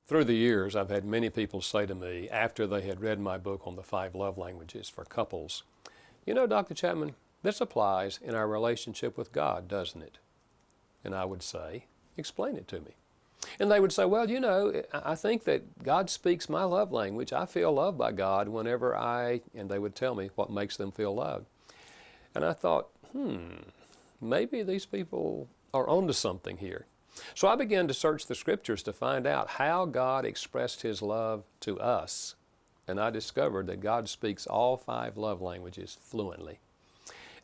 Through the years, I've had many people say to me after they had read my book on the 5 love languages for couples, you know, Dr. Chapman, this applies in our relationship with God, doesn't it? And I would say, explain it to me. And they would say, well, you know, I think that God speaks my love language. I feel loved by God whenever and they would tell me what makes them feel loved. And I thought, maybe these people are onto something here. So I began to search the scriptures to find out how God expressed His love to us. And I discovered that God speaks all 5 love languages fluently.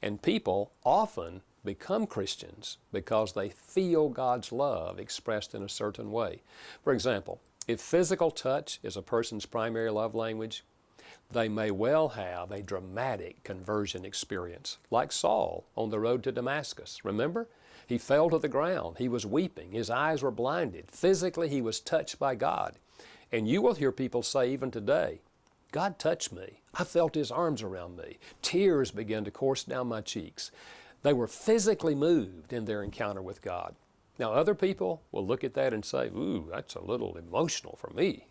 And people often become Christians because they feel God's love expressed in a certain way. For example, if physical touch is a person's primary love language, they may well have a dramatic conversion experience, like Saul on the road to Damascus. Remember? He fell to the ground. He was weeping. His eyes were blinded. Physically, he was touched by God. And you will hear people say even today, God touched me. I felt His arms around me. Tears began to course down my cheeks. They were physically moved in their encounter with God. Now, other people will look at that and say, ooh, that's a little emotional for me,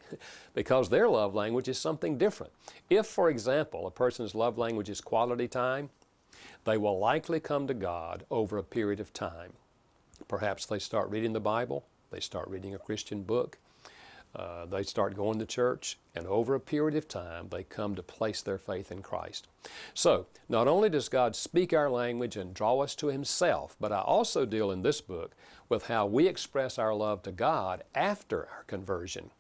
because their love language is something different. If, for example, a person's love language is quality time, they will likely come to God over a period of time. Perhaps they start reading the Bible, they start reading a Christian book, they start going to church, and over a period of time, they come to place their faith in Christ. So, not only does God speak our language and draw us to Himself, but I also deal in this book with how we express our love to God after our conversion.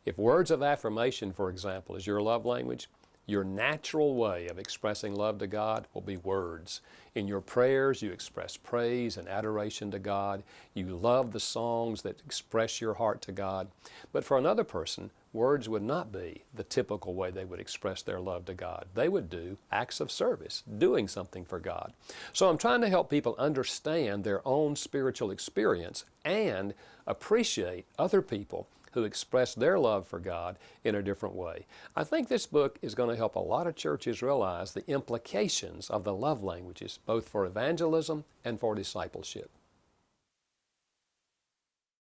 If words of affirmation, for example, is your love language, your natural way of expressing love to God will be words. In your prayers, you express praise and adoration to God. You love the songs that express your heart to God. But for another person, words would not be the typical way they would express their love to God. They would do acts of service, doing something for God. So I'm trying to help people understand their own spiritual experience and appreciate other people who express their love for God in a different way. I think this book is going to help a lot of churches realize the implications of the love languages, both for evangelism and for discipleship.